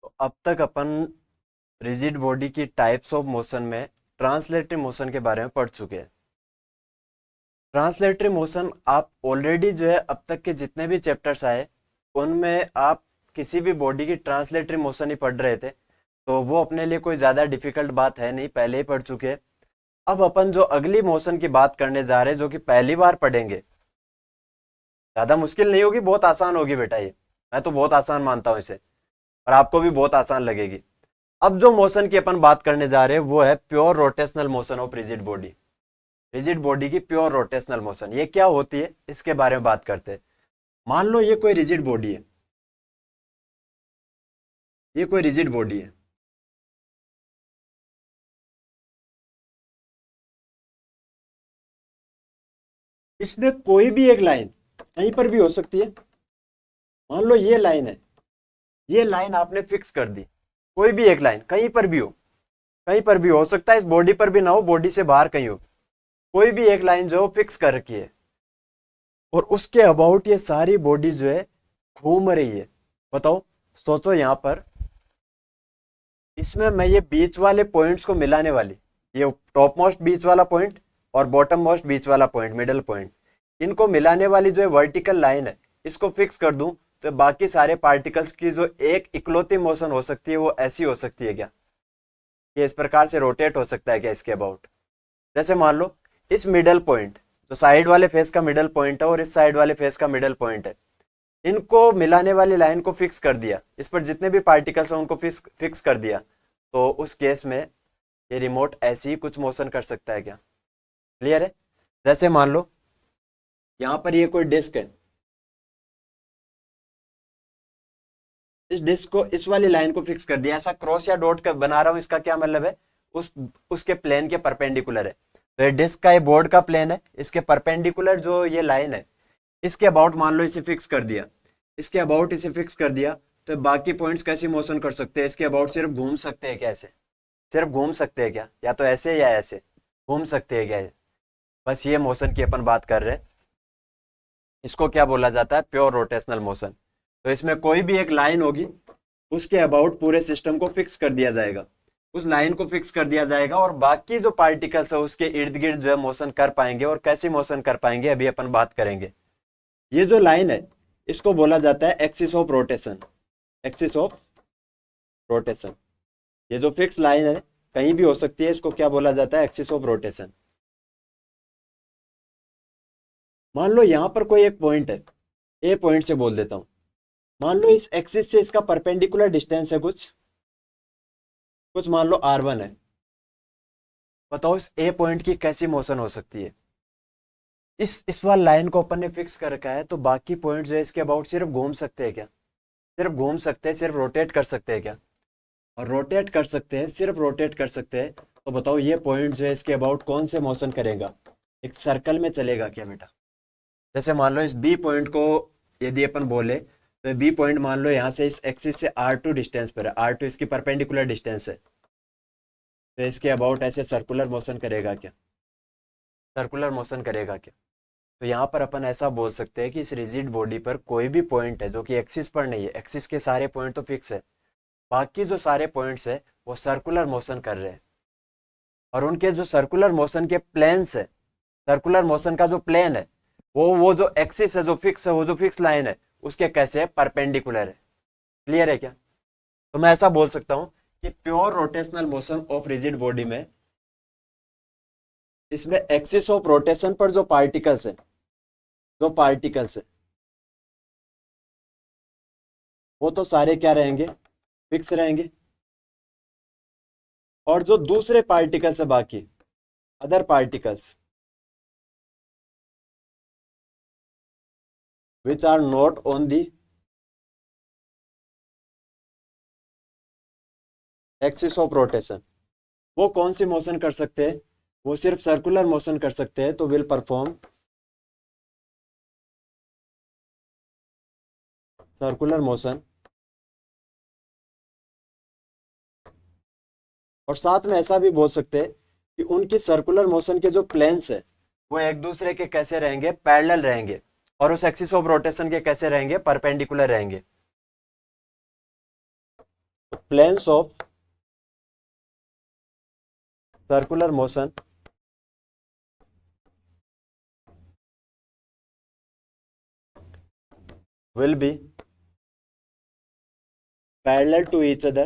तो अब तक अपन रिजिड बॉडी की टाइप्स ऑफ मोशन में ट्रांसलेटरी मोशन के बारे में पढ़ चुके हैं। ट्रांसलेटरी मोशन आप ऑलरेडी जो है अब तक के जितने भी चैप्टर्स आए उनमें आप किसी भी बॉडी की ट्रांसलेटरी मोशन ही पढ़ रहे थे, तो वो अपने लिए कोई ज़्यादा डिफिकल्ट बात है नहीं, पहले ही पढ़ चुके हैं। अब अपन जो अगली मोशन की बात करने जा रहे हैं जो कि पहली बार पढ़ेंगे, ज़्यादा मुश्किल नहीं होगी, बहुत आसान होगी बेटा ये। मैं तो बहुत आसान मानता हूँ इसे, और आपको भी बहुत आसान लगेगी। अब जो मोशन की अपन बात करने जा रहे हैं वो है pure rotational motion of rigid body. Rigid body की प्योर रोटेशनल मोशन ये क्या होती है इसके बारे में बात करते हैं। मान लो ये कोई रिजिड बॉडी है, ये कोई रिजिड बॉडी है। इसमें कोई भी एक लाइन कहीं पर भी हो सकती है। मान लो ये लाइन है, ये लाइन आपने फिक्स कर दी, कोई भी एक लाइन कहीं पर भी हो, कहीं पर भी हो सकता है, इस बॉडी पर भी ना हो, बॉडी से बाहर कहीं हो, कोई भी एक लाइन जो फिक्स कर रखी है और उसके अबाउट ये सारी बॉडी जो है घूम रही है। बताओ, सोचो यहां पर इसमें मैं ये बीच वाले पॉइंट्स को मिलाने वाली, ये टॉप मोस्ट बीच वाला पॉइंट और बॉटम मोस्ट बीच वाला पॉइंट, मिडल पॉइंट, इनको मिलाने वाली जो है वर्टिकल लाइन है, इसको फिक्स कर दूं तो बाकी सारे पार्टिकल्स की जो एक इकलौती मोशन हो सकती है वो ऐसी हो सकती है क्या, ये इस प्रकार से रोटेट हो सकता है क्या इसके अबाउट। जैसे मान लो इस मिडल पॉइंट, जो साइड वाले फेस का मिडल पॉइंट है और इस साइड वाले फेस का मिडल पॉइंट है, इनको मिलाने वाली लाइन को फिक्स कर दिया, इस पर जितने भी पार्टिकल्स हैं उनको फिक्स कर दिया, तो उस केस में ये रिमोट ऐसी ही कुछ मोशन कर सकता है क्या। क्लियर है। जैसे मान लो यहां पर ये कोई डिस्क है, इस डिस्क को, इस वाली लाइन को फिक्स कर दिया, ऐसा क्रॉस या डॉट का बना रहा हूं, इसका क्या मतलब है, उस उसके प्लेन के परपेंडिकुलर है। तो ये डिस्क का, ये बोर्ड का प्लेन है, इसके परपेंडिकुलर जो ये लाइन है, इसके अबाउट मान लो इसे फिक्स कर दिया, इसके अबाउट इसे फिक्स कर दिया, तो बाकी पॉइंट्स कैसी मोशन कर सकते हैं, इसके अबाउट सिर्फ घूम सकते हैं क्या, ऐसे सिर्फ घूम सकते हैं क्या, या तो ऐसे या ऐसे घूम सकते हैं क्या ये? बस ये मोशन की अपन बात कर रहे हैं, इसको क्या बोला जाता है, प्योर रोटेशनल मोशन। तो इसमें कोई भी एक लाइन होगी, उसके अबाउट पूरे सिस्टम को फिक्स कर दिया जाएगा, उस लाइन को फिक्स कर दिया जाएगा, और बाकी जो पार्टिकल्स है उसके इर्द गिर्द जो है मोशन कर पाएंगे, और कैसी मोशन कर पाएंगे अभी अपन बात करेंगे। ये जो लाइन है इसको बोला जाता है axis of rotation, axis of rotation. ये जो फिक्स लाइन है कहीं भी हो सकती है, इसको क्या बोला जाता है, एक्सिस ऑफ रोटेशन। मान लो यहां पर कोई एक पॉइंट है, ए पॉइंट से बोल देता हूं, मान लो इस एक्सिस से इसका परपेंडिकुलर डिस्टेंस है कुछ, कुछ मान लो r1 है। बताओ इस ए पॉइंट की कैसी मोशन हो सकती है। इस वाली लाइन को अपन ने फिक्स कर रखा है, तो बाकी पॉइंट जो है इसके अबाउट सिर्फ घूम सकते हैं क्या, सिर्फ घूम सकते हैं, सिर्फ रोटेट कर सकते हैं क्या, और रोटेट कर सकते हैं, सिर्फ रोटेट कर सकते हैं। तो बताओ ये पॉइंट जो है इसके अबाउट कौन से मोशन करेगा, एक सर्कल में चलेगा क्या बेटा। जैसे मान लो इस बी पॉइंट को यदि अपन बोले, तो बी पॉइंट मान लो यहाँ से इस एक्सिस से r2 डिस्टेंस पर है, r2 इसकी परपेंडिकुलर डिस्टेंस है, तो इसके अबाउट ऐसे सर्कुलर मोशन करेगा क्या, सर्कुलर मोशन करेगा क्या। तो यहाँ पर अपन ऐसा बोल सकते हैं कि इस रिजिड बॉडी पर कोई भी पॉइंट है जो कि एक्सिस पर नहीं है, एक्सिस के सारे पॉइंट तो फिक्स है, बाकी जो सारे पॉइंट्स है वो सर्कुलर मोशन कर रहे हैं, और उनके जो सर्कुलर मोशन के प्लेन्स है, सर्कुलर मोशन का जो प्लेन है वो जो एक्सिस है, जो फिक्स है, वो जो फिक्स लाइन है उसके कैसे है, परपेंडिकुलर है। क्लियर है क्या। तो मैं ऐसा बोल सकता हूं कि pure rotational motion of rigid body में, इसमें एक्सिस ऑफ रोटेशन पर जो पार्टिकल्स है, जो पार्टिकल्स है वो तो सारे क्या रहेंगे, फिक्स रहेंगे, और जो दूसरे पार्टिकल्स है बाकी, other particles which are not on the axis of rotation, वो कौन सी मोशन कर सकते हैं, वो सिर्फ सर्कुलर मोशन कर सकते हैं, तो विल परफॉर्म सर्कुलर मोशन। और साथ में ऐसा भी बोल सकते हैं कि उनकी सर्कुलर मोशन के जो प्लेन्स है वो एक दूसरे के कैसे रहेंगे, पैरेलल रहेंगे, और उस एक्सिस ऑफ रोटेशन के कैसे रहेंगे, परपेंडिकुलर रहेंगे। Planes of circular motion will be parallel to each other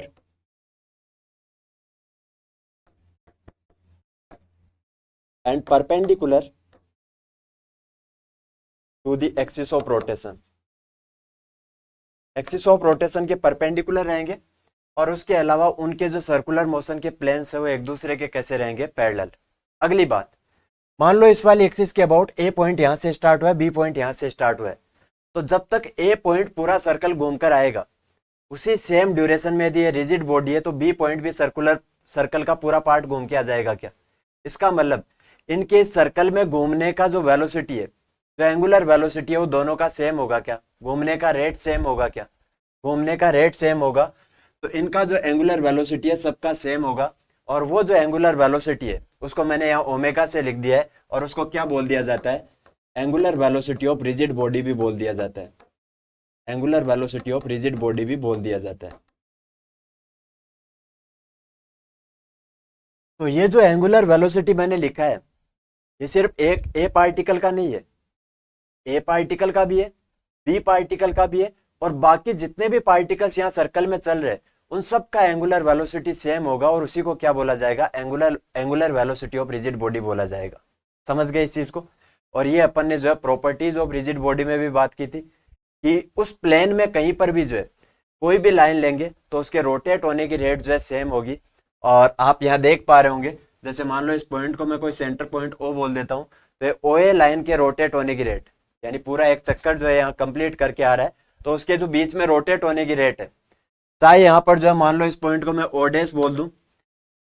and perpendicular to the axis of rotation. Axis of rotation के परपेंडिकुलर रहेंगे और उसके अलावा उनके जो सर्कुलर मोशन के प्लेन्स है वो एक दूसरे के कैसे रहेंगे, पैरेलल। अगली बात, मान लो इस वाली एक्सिस के अबाउट ए पॉइंट यहां से स्टार्ट हुआ है, बी पॉइंट यहां से स्टार्ट हुआ है, तो जब तक ए पॉइंट पूरा सर्कल घूमकर आएगा उसी सेम ड्यूरेशन में यदि ये रिजिड बॉडी है तो बी पॉइंट भी सर्कल का पूरा पार्ट घूम के आ जाएगा क्या। इसका मतलब इनके सर्कल में घूमने का जो वेलोसिटी है, जो एंगुलर वेलोसिटी है, वो दोनों का सेम होगा क्या, घूमने का रेट सेम होगा क्या, घूमने का रेट सेम होगा, तो इनका जो एंगुलर वेलोसिटी है सबका सेम होगा। और वो जो एंगुलर वेलोसिटी है उसको मैंने यहाँ ओमेगा से लिख दिया है और उसको क्या बोल दिया जाता है, angular velocity of rigid body भी बोल दिया जाता है, angular velocity of rigid body भी बोल दिया जाता है। तो ये जो एंगुलर वेलोसिटी मैंने लिखा है ये सिर्फ एक ए पार्टिकल का नहीं है, ए पार्टिकल का भी है, बी पार्टिकल का भी है, और बाकी जितने भी पार्टिकल्स यहाँ सर्कल में चल रहे उन सब का एंगुलर वेलोसिटी सेम होगा और उसी को क्या बोला जाएगा, angular velocity of rigid body बोला जाएगा। समझ गए इस चीज को। और ये अपन ने जो है प्रॉपर्टीज ऑफ रिजिड बॉडी में भी बात की थी कि उस प्लेन में कहीं पर भी जो है कोई भी लाइन लेंगे तो उसके रोटेट होने की रेट जो है सेम होगी। और आप यहाँ देख पा रहे होंगे, जैसे मान लो इस पॉइंट को मैं कोई सेंटर पॉइंट ओ बोल देता हूँ, तो ओ ए लाइन के रोटेट होने की रेट, यानी पूरा एक चक्कर जो है यहाँ कंप्लीट करके आ रहा है, तो उसके जो बीच में रोटेट होने की रेट है, चाहे यहाँ पर जो है मान लो इस पॉइंट को मैं ओ डैश बोल दूं,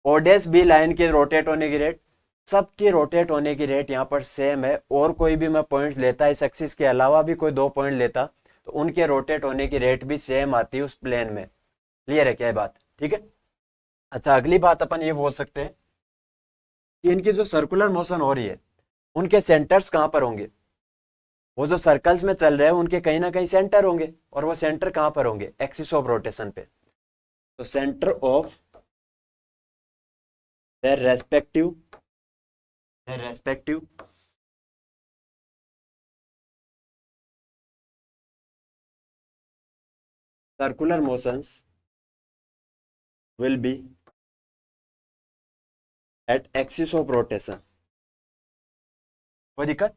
ओ डैश बी लाइन के रोटेट होने की रेट, सबकी रोटेट होने की रेट यहाँ पर सेम है। और कोई भी मैं पॉइंट्स लेता इस एक्सिस के अलावा भी कोई दो पॉइंट लेता तो उनके रोटेट होने की रेट भी सेम आती है उस प्लेन में। क्लियर है क्या बात, ठीक है। अच्छा, अगली बात अपन ये बोल सकते हैं कि इनकी जो सर्कुलर मोशन हो रही है उनके सेंटर्स कहाँ पर होंगे, वो जो सर्कल्स में चल रहे हैं उनके कहीं ना कहीं सेंटर होंगे, और वो सेंटर कहाँ पर होंगे, एक्सिस ऑफ रोटेशन पे। तो centre of their respective circular motions will be at axis of rotation। कोई दिक्कत।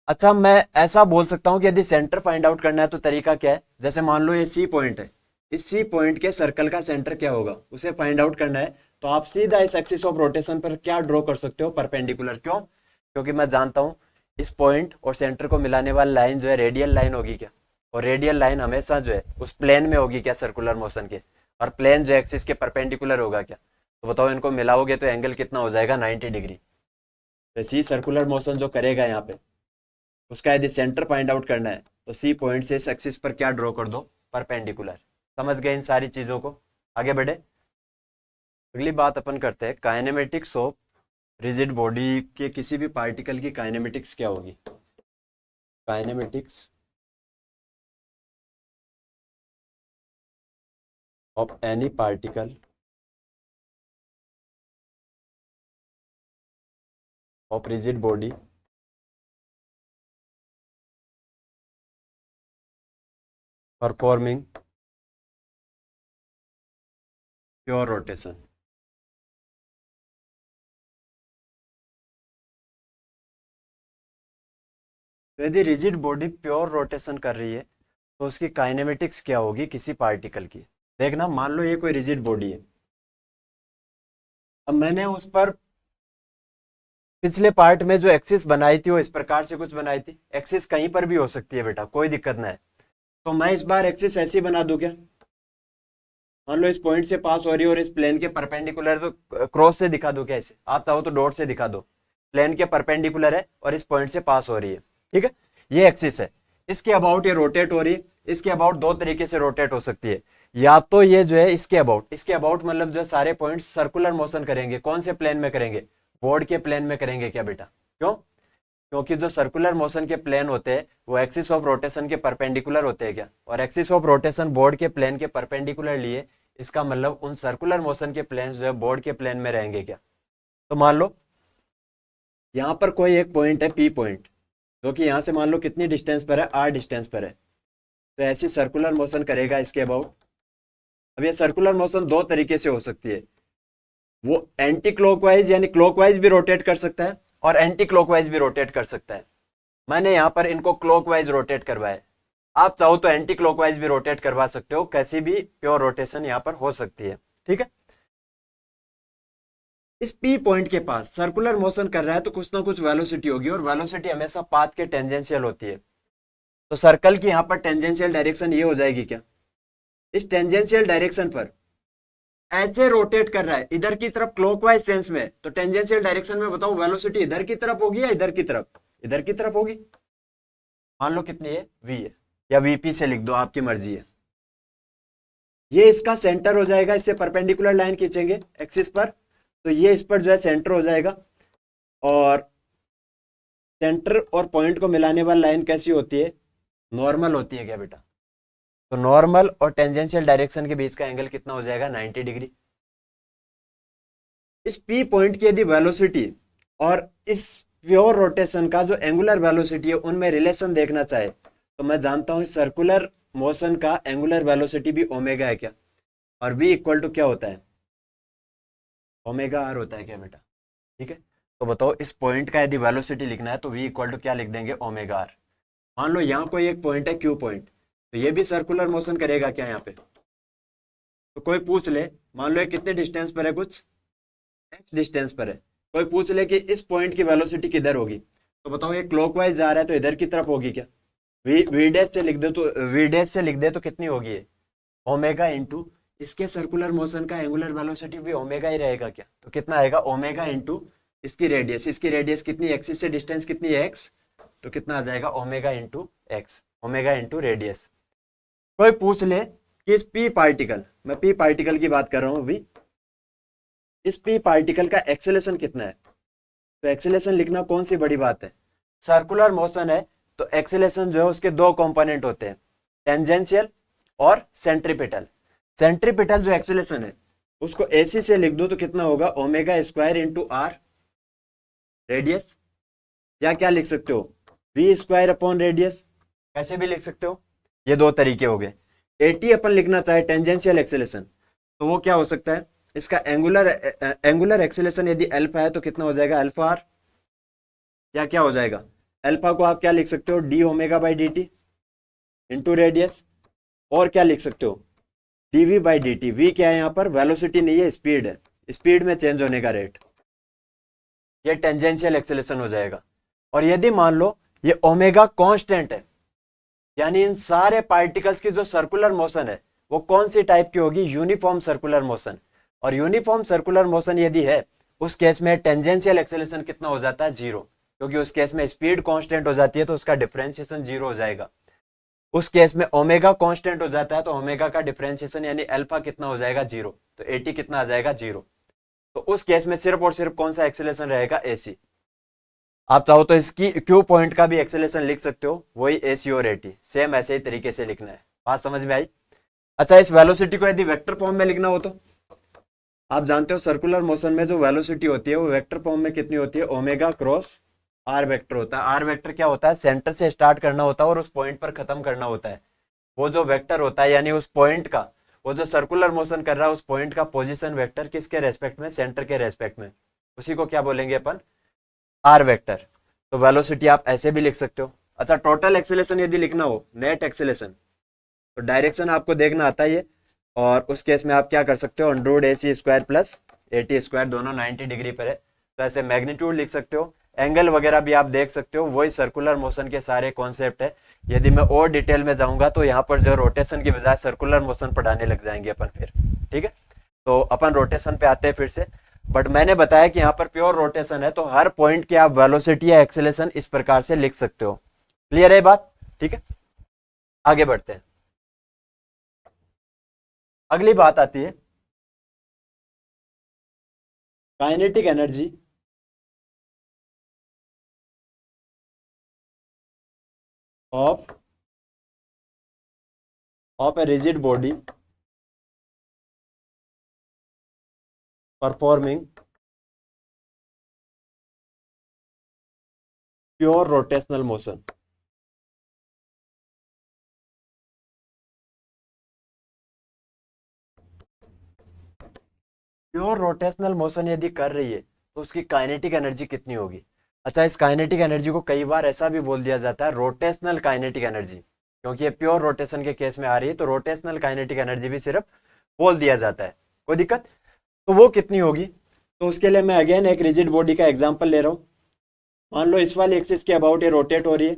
अच्छा, मैं ऐसा बोल सकता हूं कि यदि सेंटर फाइंड आउट करना है तो तरीका क्या है, जैसे मान लो ये सी पॉइंट है, इस सी पॉइंट के सर्कल का सेंटर क्या होगा उसे फाइंड आउट करना है, तो आप सीधा इस एक्सिस ऑफ रोटेशन पर क्या ड्रॉ कर सकते हो, परपेंडिकुलर। क्यों, क्योंकि मैं जानता हूं इस पॉइंट और सेंटर को मिलाने वाली लाइन जो है रेडियल लाइन होगी क्या, और रेडियल लाइन हमेशा जो है उस प्लेन में होगी क्या, सर्कुलर मोशन के, और प्लेन जो एक्सिस के परपेंडिकुलर होगा क्या। तो बताओ इनको मिलाओगे तो एंगल कितना हो जाएगा, 90 डिग्री। तो सी सर्कुलर मोशन जो करेगा यहाँ पे उसका यदि सेंटर फाइंड आउट करना है तो सी पॉइंट से इस एक्सिस पर क्या ड्रॉ कर दो, परपेंडिकुलर। समझ गए इन सारी चीजों को, आगे बढ़े। अगली बात अपन करते हैं काइनेमेटिक्स ऑफ रिजिड बॉडी के किसी भी पार्टिकल की काइनेमेटिक्स क्या होगी। Kinematics of any particle of rigid body performing pure rotation. तो यदि रिजिड बॉडी प्योर रोटेशन कर रही है तो उसकी काइनेमेटिक्स क्या होगी किसी पार्टिकल की। देखना, मान लो ये कोई रिजिड बॉडी है, अब मैंने उस पर पिछले पार्ट में जो एक्सिस बनाई थी वो इस प्रकार से कुछ बनाई थी। एक्सिस कहीं पर भी हो सकती है बेटा, कोई दिक्कत ना है। तो मैं इस बार एक्सिस ऐसी बना दूं क्या, मान लो इस पॉइंट से पास हो रही है और इस प्लेन के परपेंडिकुलर, तो क्रॉस से दिखा दो क्या इसे, आप चाहो तो डॉट से दिखा दो, प्लेन के परपेंडिकुलर है और इस पॉइंट से पास हो रही है, ठीक है। ये एक्सिस है, इसके अबाउट ये रोटेट हो रही है। इसके अबाउट दो तरीके से रोटेट हो सकती है, या तो ये जो है इसके अबाउट मतलब जो सारे पॉइंट सर्कुलर मोशन करेंगे, कौन से प्लेन में करेंगे, बोर्ड के प्लेन में करेंगे क्या बेटा। क्यों, क्योंकि जो सर्कुलर मोशन के प्लेन होते हैं वो एक्सिस ऑफ रोटेशन के परपेंडिकुलर होते हैं क्या, और एक्सिस ऑफ रोटेशन बोर्ड के प्लेन के परपेंडिकुलर लिए इसका मतलब उन सर्कुलर मोशन के प्लेन्स जो है बोर्ड के प्लेन में रहेंगे क्या। तो मान लो यहाँ पर कोई एक पॉइंट है पी पॉइंट, जो कि यहाँ से मान लो कितनी डिस्टेंस पर है, आर डिस्टेंस पर है। तो ऐसी सर्कुलर मोशन करेगा इसके अबाउट। अब ये सर्कुलर मोशन दो तरीके से हो सकती है, वो एंटी क्लॉकवाइज यानी क्लॉकवाइज भी रोटेट कर सकता है और एंटी क्लॉकवाइज भी रोटेट कर सकता है। मैंने यहाँ पर इनको क्लॉकवाइज रोटेट करवाया है, आप चाहो तो एंटी क्लॉकवाइज भी रोटेट करवा सकते हो, कैसी भी प्योर रोटेशन यहाँ पर हो सकती है। ठीक है, इस पी पॉइंट के पास सर्कुलर मोशन कर रहा है तो कुछ ना कुछ वेलोसिटी होगी, और वेलोसिटी हमेशा पाथ के टेंजेंशियल होती है। तो सर्कल की यहाँ पर टेंजेंशियल डायरेक्शन ये हो जाएगी क्या, इस टेंजेंशियल डायरेक्शन पर ऐसे रोटेट कर रहा है इधर की तरफ क्लॉकवाइज सेंस में, तो टेंजेंशियल डायरेक्शन में बताओ वेलोसिटी इधर की तरफ होगी या इधर की तरफ, इधर की तरफ होगी। मान लो कितनी है, वी है, या वीपी से लिख दो, आपकी मर्जी है। ये इसका सेंटर हो जाएगा, इससे परपेंडिकुलर लाइन खींचेंगे एक्सिस पर, तो ये इस पर जो है सेंटर हो जाएगा। और सेंटर और पॉइंट को मिलाने वाली लाइन कैसी होती है, नॉर्मल होती है क्या बेटा। तो नॉर्मल और टेंजेंशियल डायरेक्शन के बीच का एंगल कितना हो जाएगा, 90 डिग्री। इस पी पॉइंट की यदि वेलोसिटी और इस प्योर रोटेशन का जो एंगुलर वेलोसिटी है उनमें रिलेशन देखना चाहे, तो मैं जानता हूं सर्कुलर मोशन का एंगुलर वेलोसिटी भी ओमेगा है क्या, और v इक्वल टू क्या होता है, ओमेगा आर होता है क्या बेटा। ठीक है, तो बताओ इस पॉइंट का यदि वेलोसिटी लिखना है तो v इक्वल टू क्या लिख देंगे, ओमेगा आर। मान लो यहाँ कोई एक पॉइंट है क्यू पॉइंट, तो ये भी सर्कुलर मोशन करेगा क्या यहाँ पे। तो कोई पूछ ले, मान लो ये कितने डिस्टेंस पर है, कुछ एक्स डिस्टेंस पर है, कोई पूछ ले कि इस पॉइंट की वेलोसिटी किधर होगी, तो बताओ ये क्लॉकवाइज जा रहा है तो इधर की तरफ होगी क्या। वी वी डैश से लिख दे तो वी डैश से लिख दे तो कितनी होगी ये, ओमेगा इंटू इसके सर्कुलर मोशन का एंगुलर वेलोसिटी भी ओमेगा ही रहेगा क्या, तो कितना आएगा, ओमेगा इंटू इसकी रेडियस कितनी, एक्सिस से डिस्टेंस कितनी है, एक्स, तो कितना आ जाएगा, omega into x, omega into radius. कोई पूछ ले कि इस पी पार्टिकल, मैं पी पार्टिकल की बात कर रहा हूं अभी, इस पी पार्टिकल का एक्सेलेरेशन कितना है, तो एक्सेलेरेशन लिखना कौन सी बड़ी बात है, सर्कुलर मोशन है तो एक्सेलेरेशन जो है उसके दो कंपोनेंट होते हैं, टेंजेंशियल और सेंट्रीपिटल। सेंट्रीपिटल जो एक्सेलेरेशन है उसको एसी से लिख दो तो कितना होगा, omega square into R radius, या क्या लिख सकते हो, वी स्क्वायर अपॉन रेडियस, कैसे भी लिख सकते हो। ये दो तरीके हो गए। एटी अपन लिखना चाहे टेंजेंशियल एक्सेलेरेशन, तो वो क्या हो सकता है, इसका एंगुलर एक्सेलेरेशन यदि अल्फा है तो कितना हो जाएगा, अल्फा आर, या क्या हो जाएगा, अल्फा को आप क्या लिख सकते हो, D omega by D T into radius, और क्या लिख सकते हो, DV by D T. V क्या है यहाँ पर, वेलोसिटी नहीं है, स्पीड है, स्पीड में चेंज होने का रेट, ये टेंजेंशियल एक्सेलेरेशन हो जाएगा। और यदि मान लो ये ओमेगा कांस्टेंट है, यानी इन सारे पार्टिकल्स की जो सर्कुलर मोशन है वो कौन सी टाइप की होगी, यूनिफॉर्म सर्कुलर मोशन। और यूनिफॉर्म सर्कुलर मोशन यदि है उस केस में टेंजेंशियल एक्सेलेरेशन कितना हो जाता है, जीरो, क्योंकि उस केस में स्पीड कांस्टेंट हो जाती है तो उसका डिफरेंशिएशन जीरो हो जाएगा। उस केस में ओमेगा कांस्टेंट हो जाता है तो ओमेगा का डिफरेंशिएशन यानी अल्फा कितना हो जाएगा, जीरो, तो एटी कितना आ जाएगा, जीरो। तो उस केस में सिर्फ और सिर्फ कौन सा एक्सेलेरेशन रहेगा, एसी। आप चाहो तो इसकी क्यू पॉइंट का भी एक्सेलेरेशन लिख सकते हो, वही एसी और एटी, सेम ऐसे ही तरीके से लिखना है। बात समझ में आई। अच्छा, इस वेलोसिटी को यदि वेक्टर फॉर्म में लिखना हो तो आप जानते हो सर्कुलर मोशन में जो वेलोसिटी होती है वो वेक्टर फॉर्म में कितनी होती है, ओमेगा क्रॉस आर वेक्टर होता है। आर वेक्टर क्या होता है, सेंटर से स्टार्ट करना होता है और उस पॉइंट पर खत्म करना होता है। वो जो वेक्टर होता है यानी उस पॉइंट का, वो जो सर्कुलर मोशन कर रहा है उस पॉइंट का पोजीशन वेक्टर किसके रेस्पेक्ट में, सेंटर के रेस्पेक्ट में, उसी को क्या बोलेंगे अपन, आर वेक्टर। तो वेलोसिटी आप ऐसे भी लिख सकते हो। अच्छा, टोटल एक्सेलेरेशन यदि लिखना हो, नेट एक्सेलेरेशन, तो डायरेक्शन आपको देखना आता है ये, और उस केस में आप क्या कर सकते हो, under A C square plus A T square, दोनों 90 डिग्री पर है तो ऐसे मैग्नीट्यूड लिख सकते हो। एंगल वगैरह भी आप देख सकते हो, वही सर्कुलर मोशन के सारे कॉन्सेप्ट है। यदि मैं और डिटेल में जाऊंगा तो यहाँ पर जो रोटेशन की बजाय सर्कुलर मोशन पढ़ाने लग जाएंगे अपन फिर। ठीक है, तो अपन रोटेशन पे आते हैं फिर से। बट मैंने बताया कि यहाँ पर प्योर रोटेशन है तो हर पॉइंट की आप वेलोसिटी या एक्सेलेरेशन इस प्रकार से लिख सकते हो। क्लियर है बात। ठीक है, आगे बढ़ते हैं। अगली बात आती है kinetic energy of of a rigid body performing pure rotational motion. Pure rotational motion यदि कर रही है तो उसकी काइनेटिक एनर्जी कितनी होगी। अच्छा, इस काइनेटिक एनर्जी को कई बार ऐसा भी बोल दिया जाता है रोटेशनल काइनेटिक एनर्जी, क्योंकि ये प्योर रोटेशन के केस में आ रही है तो रोटेशनल काइनेटिक एनर्जी भी सिर्फ बोल दिया जाता है, कोई दिक्कत। तो वो कितनी होगी, तो उसके लिए मैं अगेन एक रिजिड बॉडी का एग्जांपल ले रहा हूँ। मान लो इस वाली एक्सिस के अबाउट ये रोटेट हो रही है,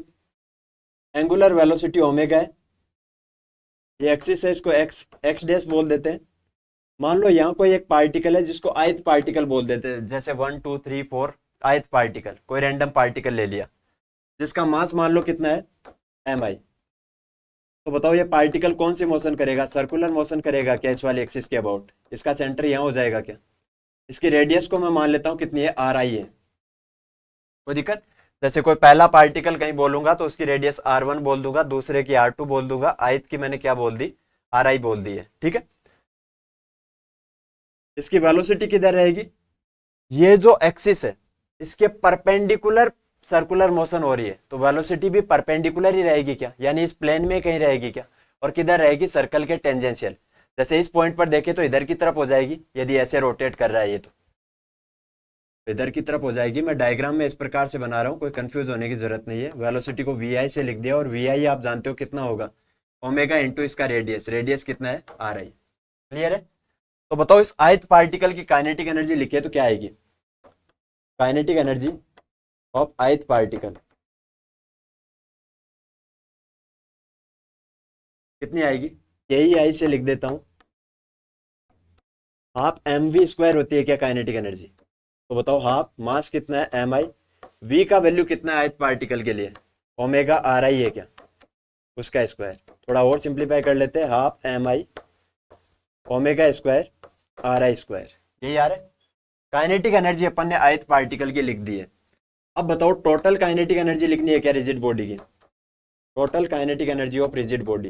एंगुलर वेलोसिटी ओमेगा है, ये एक्सिस है, इसको एक्स एक्स डैश बोल देते हैं। मान लो यहाँ कोई एक पार्टिकल है जिसको आयत पार्टिकल बोल देते हैं, जैसे 1 2 3 4 आयत पार्टिकल, कोई रैंडम पार्टिकल ले लिया जिसका मास मान लो कितना है mi। तो बताओ ये पार्टिकल कौन सी मोशन करेगा, सर्कुलर मोशन करेगा क्या इस वाली एक्सिस के अबाउट, इसका सेंटर यहाँ हो जाएगा क्या। इसकी रेडियस को मैं मान लेता हूँ कितनी है, r i है, कोई दिक्कत। जैसे कोई पहला पार्टिकल कहीं बोलूंगा तो उसकी रेडियस r1 बोल दूंगा, दूसरे की r2 बोल दूंगा, आयत की मैंने क्या बोल दी, ri बोल दी है, ठीक है। इसकी वेलोसिटी किधर रहेगी, ये जो एक्सिस है इसके परपेंडिकुलर सर्कुलर मोशन हो रही है तो वेलोसिटी भी परपेंडिकुलर ही रहेगी क्या, यानी इस प्लेन में कहीं रहेगी क्या, और किधर रहेगी, सर्कल के टेंजेंशियल। जैसे इस पॉइंट पर देखें तो इधर की तरफ हो जाएगी, यदि ऐसे रोटेट कर रहा है ये तो इधर की तरफ हो जाएगी। मैं डायग्राम में इस प्रकार से बना रहा हूँ, कोई कंफ्यूज होने की जरूरत नहीं है। वेलोसिटी को वी आई से लिख दिया, और वी आई आप जानते हो कितना होगा, ओमेगा इंटू इसका रेडियस, रेडियस कितना है आर आई, क्लियर है। तो बताओ इस आयत पार्टिकल की काइनेटिक एनर्जी लिखे तो क्या आएगी, काइनेटिक एनर्जी ऑफ आयत पार्टिकल कितनी आएगी, यही आई से लिख देता हूं, हाफ एम वी स्क्वायर होती है क्या काइनेटिक एनर्जी। तो बताओ हाफ मास कितना है एम आई, वी का वैल्यू कितना है आयत पार्टिकल के लिए, ओमेगा आर आई है क्या, उसका स्क्वायर। थोड़ा और सिंप्लीफाई कर लेते हैं, half M I omega square R I square, यही आ रहा है। काइनेटिक एनर्जी अपन ने आयत पार्टिकल की लिख दी है। अब बताओ टोटल काइनेटिक एनर्जी लिखनी है क्या रिजिड बॉडी की, total kinetic energy of rigid body.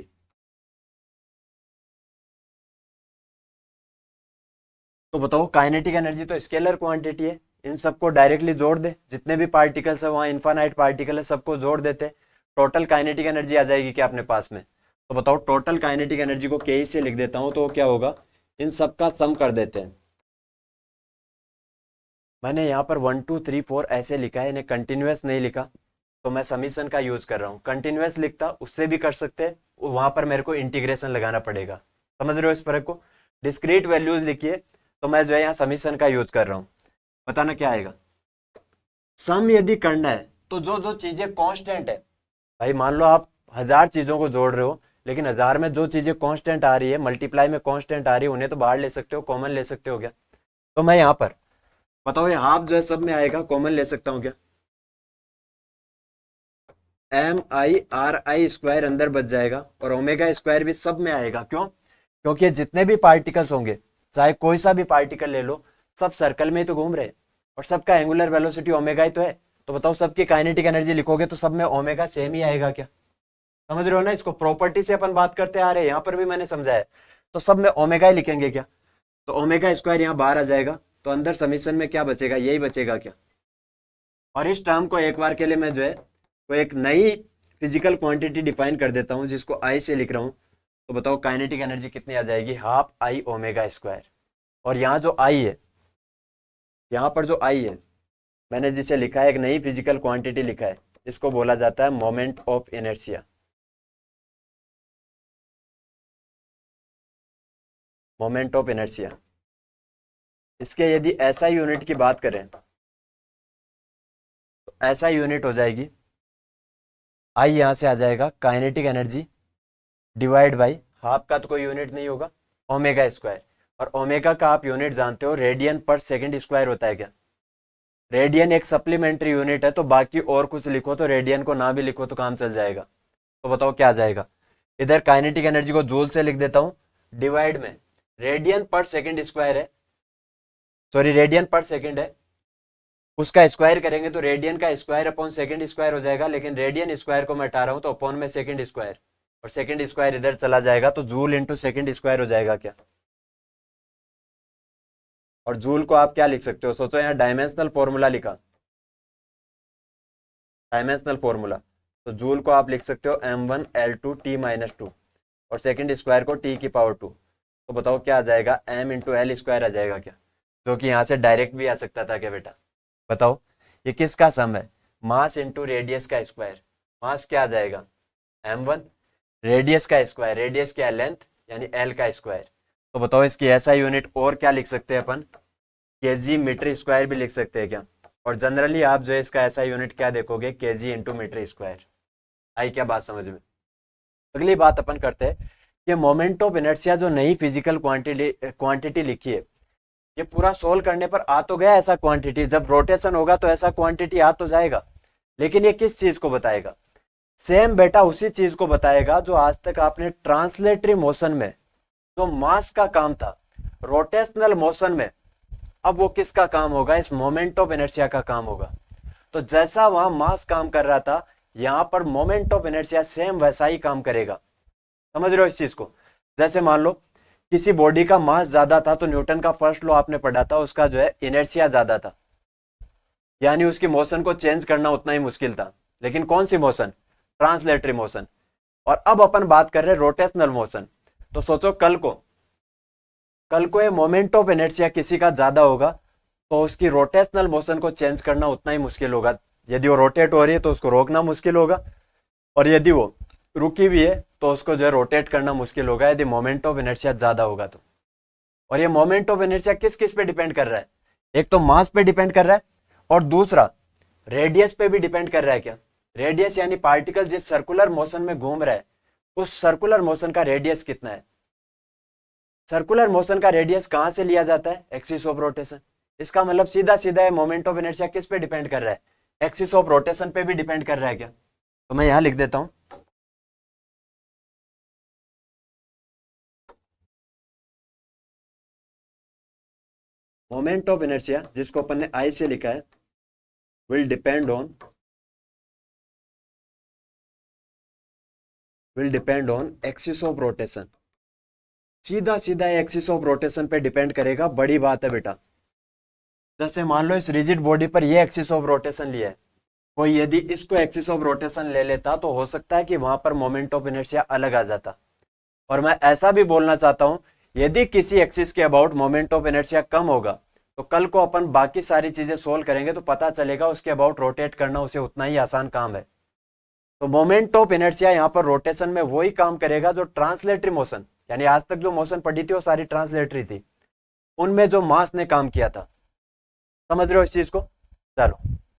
तो बताओ काइनेटिक एनर्जी तो स्केलर क्वांटिटी है, इन सबको डायरेक्टली जोड़ दे, जितने भी पार्टिकल्स है वहां इन्फानाइट पार्टिकल है, सबको जोड़ देते, टोटल काइनेटिक एनर्जी आ जाएगी क्या अपने पास में। तो बताओ टोटल काइनेटिक एनर्जी को के से लिख देता हूं, तो क्या होगा, इन सबका सम कर देते हैं। मैंने यहाँ पर 1 2 3 4 ऐसे लिखा है, इन्हें कंटिन्यूस नहीं लिखा, तो मैं समीशन का यूज कर रहा हूँ। कंटिन्यूस लिखता उससे भी कर सकते हैं, वहां पर मेरे को इंटीग्रेशन लगाना पड़ेगा, समझ रहे हो इस फर्क को। डिस्क्रीट वैल्यूज लिखिए तो मैं जो है यहाँ समीशन का यूज कर रहा हूँ, बताना क्या आएगा। सम यदि करना है तो जो जो चीजें कांस्टेंट है, भाई मान लो आप 1000 चीजों को जोड़ रहे हो, लेकिन 1000 में जो चीजें कांस्टेंट आ रही है, मल्टीप्लाई में कांस्टेंट आ रही है, उन्हें तो बाहर ले सकते हो, कॉमन ले सकते हो क्या। तो मैं यहाँ पर बताओ ये हाफ जो है सब में आएगा, कॉमन ले सकता हूँ क्या, M I R I square अंदर बच जाएगा, और ओमेगा स्क्वायर भी सब में आएगा। क्यों, क्योंकि जितने भी पार्टिकल्स होंगे, चाहे कोई सा भी पार्टिकल ले लो, सब सर्कल में ही तो घूम रहे हैं, और सबका एंगुलर वेलोसिटी ओमेगा ही तो है। तो बताओ सबकी काइनेटिक एनर्जी लिखोगे तो सब में ओमेगा सेम ही आएगा क्या, समझ रहे हो ना। इसको प्रॉपर्टी से अपन बात करते आ रहे हैं, यहाँ पर भी मैंने समझाया, तो सब में ओमेगा ही लिखेंगे क्या, तो ओमेगा स्क्वायर यहाँ बाहर आ जाएगा, तो अंदर समीशन में क्या बचेगा, यही बचेगा क्या। और इस टर्म को एक बार के लिए मैं जो है वो एक नई फिजिकल क्वांटिटी डिफाइन कर देता हूं, जिसको आई से लिख रहा हूं। तो बताओ काइनेटिक एनर्जी कितनी आ जाएगी, हाफ आई ओमेगा स्क्वायर। और यहाँ जो आई है, यहाँ पर जो आई है मैंने जिसे लिखा है, एक नई फिजिकल क्वांटिटी लिखा है, इसको बोला जाता है moment of inertia, moment of inertia. इसके यदि ऐसा यूनिट की बात करें तो ऐसा यूनिट हो जाएगी, आई यहां से आ जाएगा kinetic energy divide by, half का तो कोई यूनिट नहीं होगा, ओमेगा स्क्वायर। और ओमेगा का आप यूनिट जानते हो, रेडियन पर सेकंड स्क्वायर होता है क्या। रेडियन एक सप्लीमेंट्री यूनिट है, तो बाकी और कुछ लिखो तो रेडियन को ना भी लिखो तो काम चल जाएगा। तो बताओ क्या आ जाएगा, इधर काइनेटिक एनर्जी को जूल से लिख देता हूं, डिवाइड में रेडियन पर सेकंड स्क्वायर है, सॉरी रेडियन पर सेकंड है, उसका स्क्वायर करेंगे तो रेडियन का स्क्वायर अपॉन सेकंड स्क्वायर हो जाएगा, लेकिन रेडियन स्क्वायर को मैं हटा रहा हूं तो अपॉन में सेकंड स्क्वायर, और सेकंड स्क्वायर इधर चला जाएगा, तो जूल इंटू सेकंड स्क्वायर हो जाएगा क्या। और जूल को आप क्या लिख सकते हो, सोचो यहाँ डायमेंशनल फॉर्मूला लिखा, डायमेंशनल फॉर्मूला, तो जूल को आप लिख सकते हो m1L2T-2 और सेकंड स्क्वायर को T⁻²। तो बताओ क्या आ जाएगा, m×L² आ जाएगा क्या, जो कि यहाँ से डायरेक्ट भी आ सकता था क्या बेटा, बताओ ये किसका सम है, मास इंटू रेडियस का स्क्वायर, मास क्या आ जाएगा m1, रेडियस का स्क्वायर, रेडियस क्या है लेंथ, यानी l का स्क्वायर। तो बताओ इसकी ऐसा यूनिट और क्या लिख सकते हैं अपन, केजी मीटर स्क्वायर भी लिख सकते हैं क्या, और जनरली आप जो है इसका ऐसा यूनिट क्या देखोगे, केजी इंटू मीटर स्क्वायर। आई क्या बात समझ में। अगली बात अपन करते हैं कि मोमेंट ऑफ इनर्शिया जो नई फिजिकल क्वांटिटी लिखी है, ये पूरा सोल्व करने पर आ तो गया ऐसा क्वांटिटी, जब रोटेशन होगा तो ऐसा क्वांटिटी आ तो जाएगा, लेकिन ये किस चीज को बताएगा, सेम बेटा उसी चीज को बताएगा जो आज तक आपने ट्रांसलेटरी मोशन में जो मास का काम था, रोटेशनल मोशन में अब वो किसका काम होगा, इस मोमेंट ऑफ इनर्शिया का काम होगा। तो जैसा वहां मास काम कर रहा था, यहां पर मोमेंट ऑफ इनर्शिया सेम वैसा ही काम करेगा। समझ रहे हो इस चीज को, जैसे मान लो किसी बॉडी का मास ज्यादा था तो न्यूटन का फर्स्ट लॉ आपने पढ़ा था, उसका जो है इनर्शिया ज्यादा था, यानी उसकी मोशन को चेंज करना उतना ही मुश्किल था। लेकिन कौन सी मोशन, ट्रांसलेटरी मोशन। और अब अपन बात कर रहे हैं रोटेशनल मोशन। तो सोचो कल को ये मोमेंट ऑफ इनर्शिया किसी का ज्यादा होगा तो उसकी रोटेशनल मोशन को चेंज करना उतना ही मुश्किल होगा। यदि वो रोटेट हो रही है तो उसको रोकना मुश्किल होगा, और यदि वो रुकी हुई है तो उसको जो है रोटेट करना मुश्किल होगा, यदि मोमेंट ऑफ इनर्शिया ज्यादा होगा तो। और ये मोमेंट ऑफ इनर्शिया किस किस पे डिपेंड कर रहा है, एक तो मास पे डिपेंड कर रहा है, और दूसरा रेडियस पे भी डिपेंड कर रहा है क्या, रेडियस यानी पार्टिकल जिस सर्कुलर मोशन में घूम रहा है उस सर्कुलर मोशन का रेडियस कितना है। सर्कुलर मोशन का रेडियस कहां से लिया जाता है, एक्सिस ऑफ रोटेशन। इसका मतलब सीधा सीधा है मोमेंट ऑफ इनर्शिया किस पे डिपेंड कर रहा है, एक्सिस ऑफ रोटेशन पे भी डिपेंड कर रहा है क्या। तो मैं यहां लिख देता हूं, मोमेंट ऑफ इनर्शिया जिसको अपन ने आई से लिखा है will depend on axis of rotation. सीधा सीधा एक्सिस ऑफ रोटेशन पे डिपेंड करेगा, बड़ी बात है बेटा। जैसे मान लो इस रिजिड बॉडी पर ये एक्सिस ऑफ रोटेशन लिया है, कोई यदि इसको एक्सिस ऑफ रोटेशन ले लेता तो हो सकता है कि वहां पर मोमेंट ऑफ इनर्शिया अलग आ जाता। और मैं ऐसा भी बोलना चाहता हूं, यदि किसी एक्सिस के अबाउट मोमेंट ऑफ इनर्शिया कम होगा तो कल को अपन बाकी सारी चीजें सोल्व करेंगे तो पता चलेगा उसके अबाउट रोटेट करना उसे उतना ही आसान काम है। तो मोमेंट ऑफ इनर्शिया यहाँ पर रोटेशन में वही काम करेगा जो ट्रांसलेटरी मोशन, यानी आज तक जो मोशन पढ़ी थी वो सारी ट्रांसलेटरी थी, उनमें जो मास ने काम किया था। समझ रहे हो इस चीज को, चलो